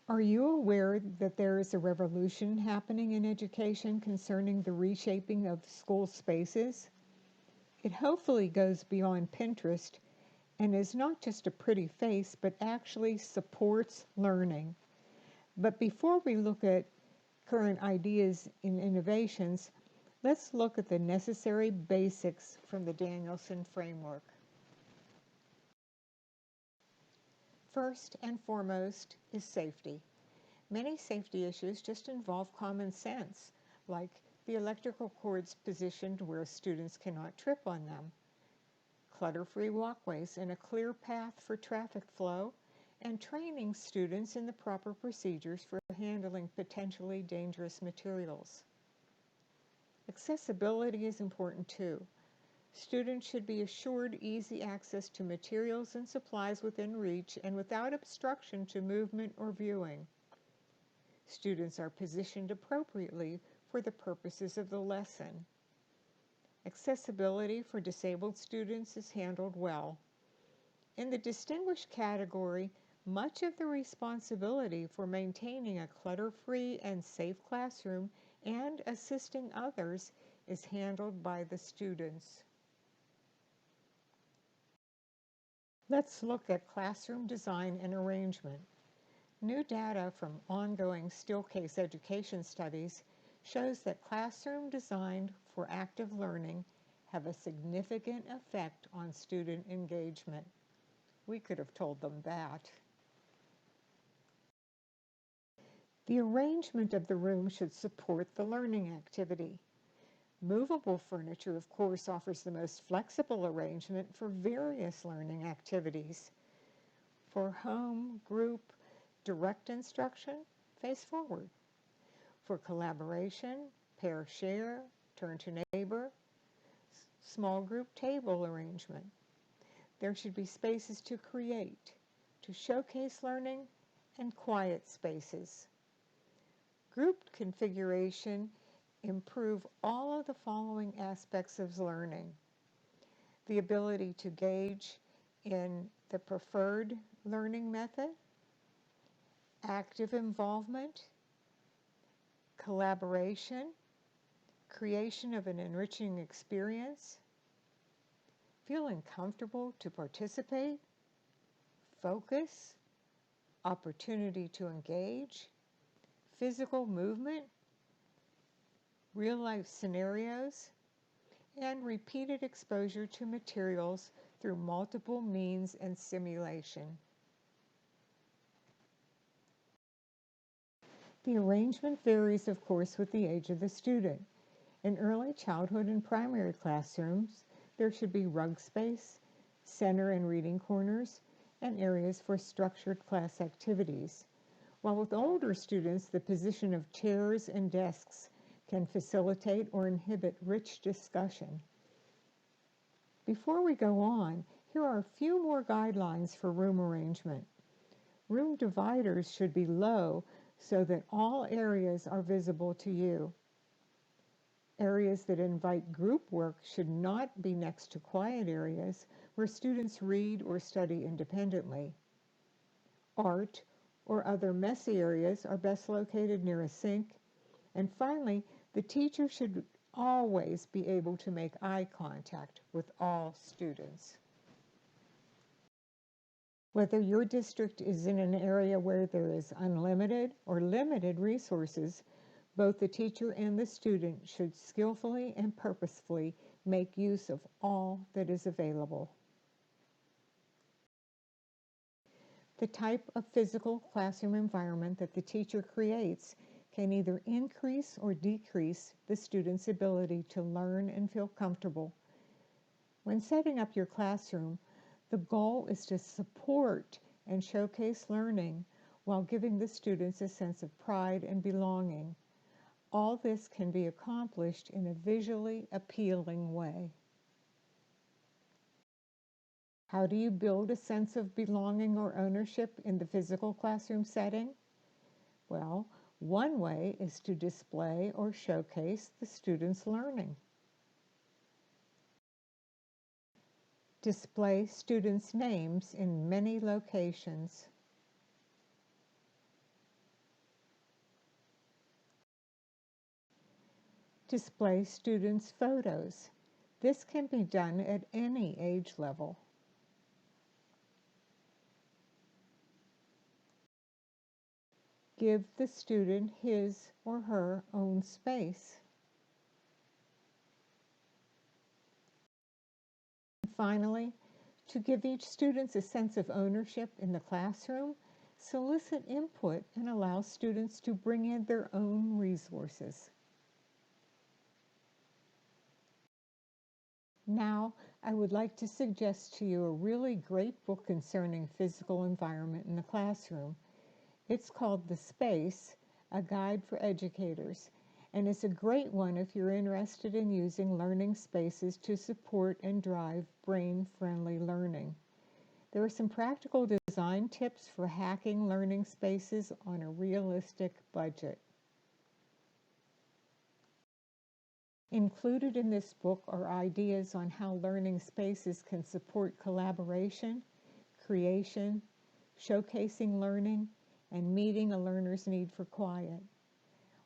Are you aware that there is a revolution happening in education concerning the reshaping of school spaces? It hopefully goes beyond Pinterest and is not just a pretty face, but actually supports learning. But before we look at current ideas and innovations, let's look at the necessary basics from the Danielson framework. First and foremost is safety. Many safety issues just involve common sense, like the electrical cords positioned where students cannot trip on them, clutter-free walkways and a clear path for traffic flow, and training students in the proper procedures for handling potentially dangerous materials. Accessibility is important too. Students should be assured easy access to materials and supplies within reach and without obstruction to movement or viewing. Students are positioned appropriately for the purposes of the lesson. Accessibility for disabled students is handled well. In the distinguished category, much of the responsibility for maintaining a clutter-free and safe classroom and assisting others is handled by the students. Let's look at classroom design and arrangement. New data from ongoing still case education studies shows that classroom designed for active learning have a significant effect on student engagement. We could have told them that. The arrangement of the room should support the learning activity. Movable furniture, of course, offers the most flexible arrangement for various learning activities. For home, group, direct instruction, face forward. For collaboration, pair share, turn to neighbor, small group table arrangement. There should be spaces to create, to showcase learning, and quiet spaces. Group configuration improve all of the following aspects of learning: the ability to gauge in the preferred learning method, active involvement, collaboration, creation of an enriching experience, feeling comfortable to participate, focus, opportunity to engage, physical movement, real-life scenarios, and repeated exposure to materials through multiple means and simulation. The arrangement varies, of course, with the age of the student. In early childhood and primary classrooms, there should be rug space, center and reading corners, and areas for structured class activities. While with older students, the position of chairs and desks can facilitate or inhibit rich discussion. Before we go on, here are a few more guidelines for room arrangement. Room dividers should be low so that all areas are visible to you. Areas that invite group work should not be next to quiet areas where students read or study independently. Art or other messy areas are best located near a sink. And finally, the teacher should always be able to make eye contact with all students. Whether your district is in an area where there is unlimited or limited resources, both the teacher and the student should skillfully and purposefully make use of all that is available. The type of physical classroom environment that the teacher creates can either increase or decrease the student's ability to learn and feel comfortable. When setting up your classroom, the goal is to support and showcase learning while giving the students a sense of pride and belonging. All this can be accomplished in a visually appealing way. How do you build a sense of belonging or ownership in the physical classroom setting? Well, one way is to display or showcase the students' learning. Display students' names in many locations. Display students' photos. This can be done at any age level. Give the student his or her own space. And finally, to give each student a sense of ownership in the classroom, solicit input and allow students to bring in their own resources. Now, I would like to suggest to you a really great book concerning physical environment in the classroom. It's called The Space, A Guide for Educators, and it's a great one if you're interested in using learning spaces to support and drive brain-friendly learning. There are some practical design tips for hacking learning spaces on a realistic budget. Included in this book are ideas on how learning spaces can support collaboration, creation, showcasing learning, and meeting a learner's need for quiet.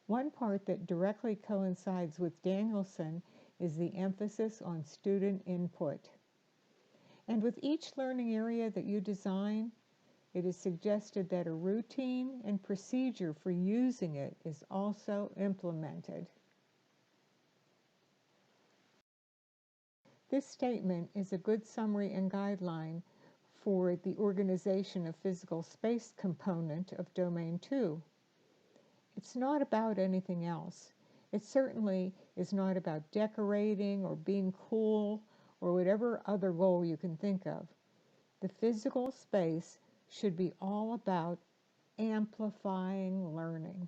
One part that directly coincides with Danielson is the emphasis on student input. And with each learning area that you design, it is suggested that a routine and procedure for using it is also implemented. This statement is a good summary and guideline for the organization of physical space component of Domain 2. It's not about anything else. It certainly is not about decorating or being cool or whatever other goal you can think of. The physical space should be all about amplifying learning.